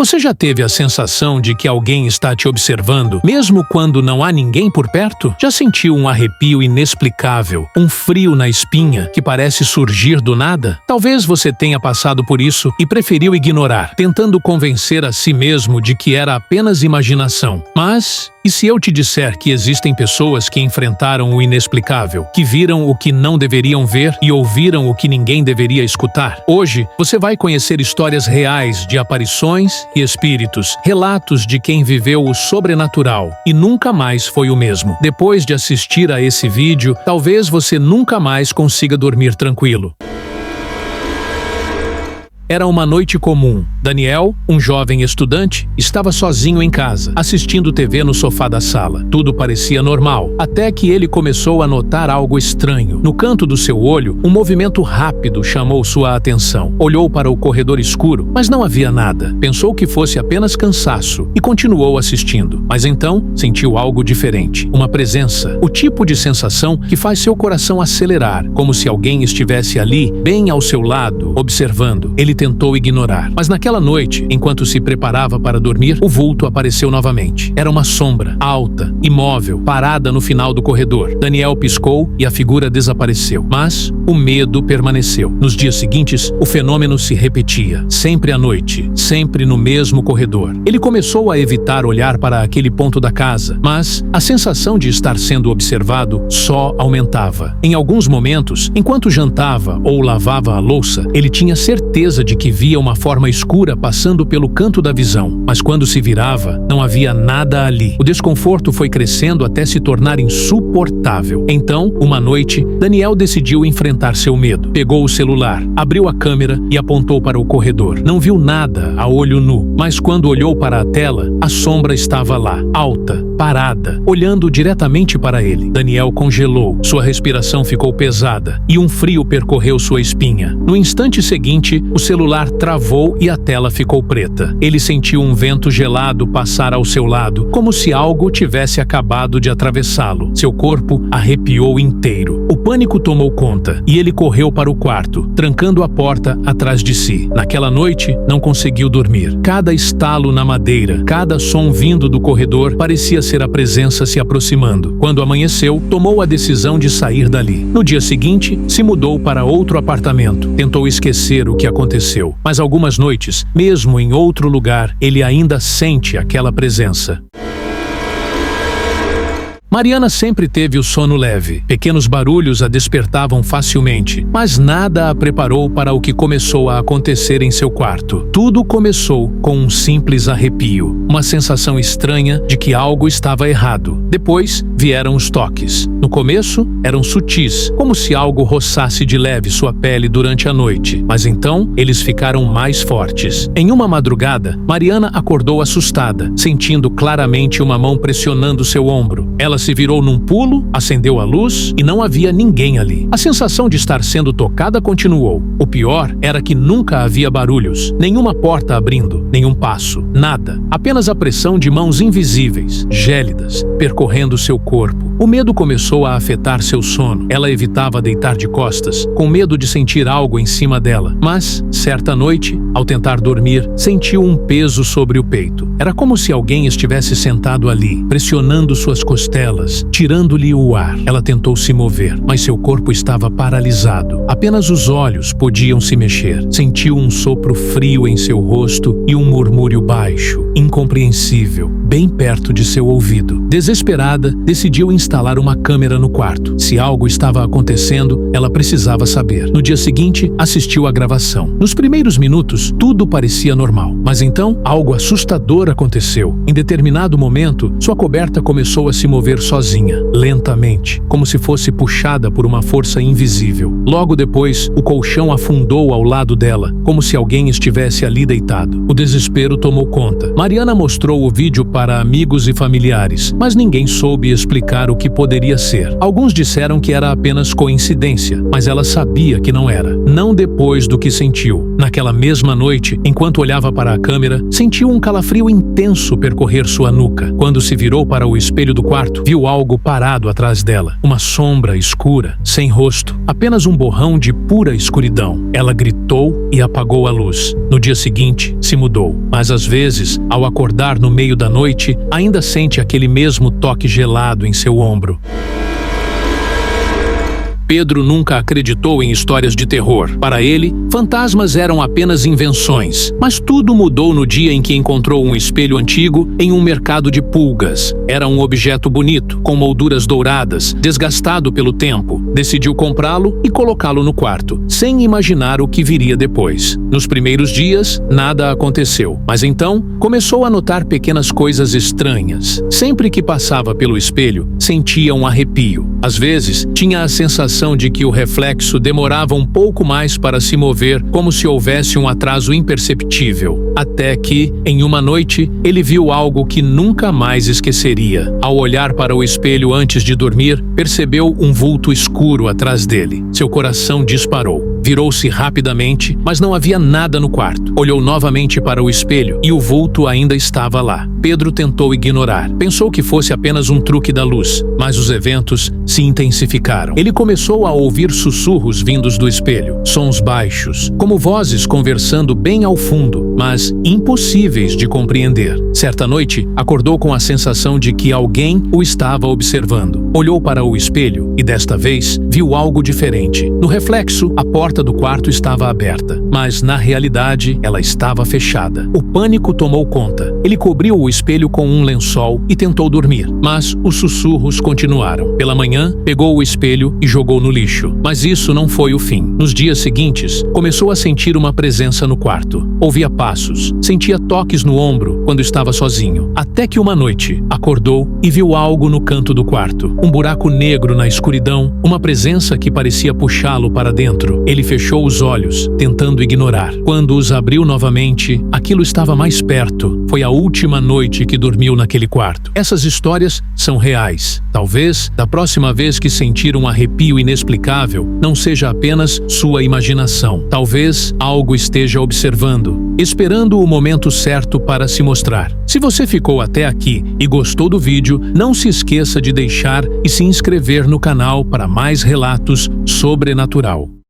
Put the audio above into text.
Você já teve a sensação de que alguém está te observando, mesmo quando não há ninguém por perto? Já sentiu um arrepio inexplicável, um frio na espinha que parece surgir do nada? Talvez você tenha passado por isso e preferiu ignorar, tentando convencer a si mesmo de que era apenas imaginação. Mas e se eu te disser que existem pessoas que enfrentaram o inexplicável, que viram o que não deveriam ver e ouviram o que ninguém deveria escutar? Hoje, você vai conhecer histórias reais de aparições e espíritos, relatos de quem viveu o sobrenatural e nunca mais foi o mesmo. Depois de assistir a esse vídeo, talvez você nunca mais consiga dormir tranquilo. Era uma noite comum. Daniel, um jovem estudante, estava sozinho em casa, assistindo TV no sofá da sala. Tudo parecia normal, até que ele começou a notar algo estranho. No canto do seu olho, um movimento rápido chamou sua atenção. Olhou para o corredor escuro, mas não havia nada. Pensou que fosse apenas cansaço e continuou assistindo. Mas então, sentiu algo diferente. Uma presença. O tipo de sensação que faz seu coração acelerar, como se alguém estivesse ali, bem ao seu lado, observando. Ele tentou ignorar, mas naquela noite, enquanto se preparava para dormir, o vulto apareceu novamente. Era uma sombra, alta, imóvel, parada no final do corredor. Daniel piscou e a figura desapareceu, mas o medo permaneceu. Nos dias seguintes, o fenômeno se repetia, sempre à noite, sempre no mesmo corredor. Ele começou a evitar olhar para aquele ponto da casa, mas a sensação de estar sendo observado só aumentava. Em alguns momentos, enquanto jantava ou lavava a louça, ele tinha certeza de que via uma forma escura passando pelo canto da visão, mas quando se virava, não havia nada ali. O desconforto foi crescendo até se tornar insuportável. Então, uma noite, Daniel decidiu enfrentar seu medo. Pegou o celular, abriu a câmera e apontou para o corredor. Não viu nada a olho nu, mas quando olhou para a tela, a sombra estava lá, alta, parada, olhando diretamente para ele. Daniel congelou, sua respiração ficou pesada e um frio percorreu sua espinha. No instante seguinte, o celular travou e a tela ficou preta. Ele sentiu um vento gelado passar ao seu lado, como se algo tivesse acabado de atravessá-lo. Seu corpo arrepiou inteiro. O pânico tomou conta e ele correu para o quarto, trancando a porta atrás de si. Naquela noite, não conseguiu dormir. Cada estalo na madeira, cada som vindo do corredor parecia ser a presença se aproximando. Quando amanheceu, tomou a decisão de sair dali. No dia seguinte, se mudou para outro apartamento. Tentou esquecer o que aconteceu, mas algumas noites, mesmo em outro lugar, ele ainda sente aquela presença. Mariana sempre teve o sono leve. Pequenos barulhos a despertavam facilmente, mas nada a preparou para o que começou a acontecer em seu quarto. Tudo começou com um simples arrepio, uma sensação estranha de que algo estava errado. Depois vieram os toques. No começo, eram sutis, como se algo roçasse de leve sua pele durante a noite, mas então eles ficaram mais fortes. Em uma madrugada, Mariana acordou assustada, sentindo claramente uma mão pressionando seu ombro. Ela se virou num pulo, acendeu a luz e não havia ninguém ali. A sensação de estar sendo tocada continuou. O pior era que nunca havia barulhos, nenhuma porta abrindo, nenhum passo, nada. Apenas a pressão de mãos invisíveis, gélidas, percorrendo seu corpo. O medo começou a afetar seu sono. Ela evitava deitar de costas, com medo de sentir algo em cima dela. Mas, certa noite, ao tentar dormir, sentiu um peso sobre o peito. Era como se alguém estivesse sentado ali, pressionando suas costelas, tirando-lhe o ar. Ela tentou se mover, mas seu corpo estava paralisado. Apenas os olhos podiam se mexer. Sentiu um sopro frio em seu rosto e um murmúrio baixo, incompreensível, bem perto de seu ouvido. Desesperada, decidiu instalar uma câmera no quarto. Se algo estava acontecendo, ela precisava saber. No dia seguinte, assistiu à gravação. Nos primeiros minutos, tudo parecia normal. Mas então, algo assustador aconteceu. Em determinado momento, sua coberta começou a se mover sozinha, lentamente, como se fosse puxada por uma força invisível. Logo depois, o colchão afundou ao lado dela, como se alguém estivesse ali deitado. O desespero tomou conta. Mariana mostrou o vídeo para amigos e familiares, mas ninguém soube explicar o que poderia ser. Alguns disseram que era apenas coincidência, mas ela sabia que não era. Não depois do que sentiu. Naquela mesma noite, enquanto olhava para a câmera, sentiu um calafrio intenso percorrer sua nuca. Quando se virou para o espelho do quarto, viu algo parado atrás dela. Uma sombra escura, sem rosto, apenas um borrão de pura escuridão. Ela gritou e apagou a luz. No dia seguinte, se mudou. Mas às vezes, ao acordar no meio da noite, ainda sente aquele mesmo toque gelado em seu ombro. Pedro nunca acreditou em histórias de terror. Para ele, fantasmas eram apenas invenções. Mas tudo mudou no dia em que encontrou um espelho antigo em um mercado de pulgas. Era um objeto bonito, com molduras douradas, desgastado pelo tempo. Decidiu comprá-lo e colocá-lo no quarto, sem imaginar o que viria depois. Nos primeiros dias, nada aconteceu. Mas então, começou a notar pequenas coisas estranhas. Sempre que passava pelo espelho, sentia um arrepio. Às vezes, tinha a sensação de que o reflexo demorava um pouco mais para se mover, como se houvesse um atraso imperceptível. Até que, em uma noite, ele viu algo que nunca mais esqueceria. Ao olhar para o espelho antes de dormir, percebeu um vulto escuro atrás dele. Seu coração disparou. Virou-se rapidamente, mas não havia nada no quarto. Olhou novamente para o espelho e o vulto ainda estava lá. Pedro tentou ignorar. Pensou que fosse apenas um truque da luz, mas os eventos se intensificaram. Ele começou a ouvir sussurros vindos do espelho, sons baixos, como vozes conversando bem ao fundo, mas impossíveis de compreender. Certa noite, acordou com a sensação de que alguém o estava observando. Olhou para o espelho e, desta vez, viu algo diferente. No reflexo, a porta do quarto estava aberta, mas, na realidade, ela estava fechada. O pânico tomou conta. Ele cobriu o espelho com um lençol e tentou dormir, mas os sussurros continuaram. Pela manhã, pegou o espelho e jogou no lixo. Mas isso não foi o fim. Nos dias seguintes, começou a sentir uma presença no quarto. Ouvia passos, sentia toques no ombro quando estava sozinho. Até que uma noite, acordou e viu algo no canto do quarto. Um buraco negro na escuridão, uma presença que parecia puxá-lo para dentro. Ele fechou os olhos, tentando ignorar. Quando os abriu novamente, aquilo estava mais perto. Foi a última noite que dormiu naquele quarto. Essas histórias são reais. Talvez, da próxima vez que sentir um arrepio inexplicável, não seja apenas sua imaginação. Talvez algo esteja observando, esperando o momento certo para se mostrar. Se você ficou até aqui e gostou do vídeo, não se esqueça de deixar e se inscrever no canal para mais relatos sobrenatural.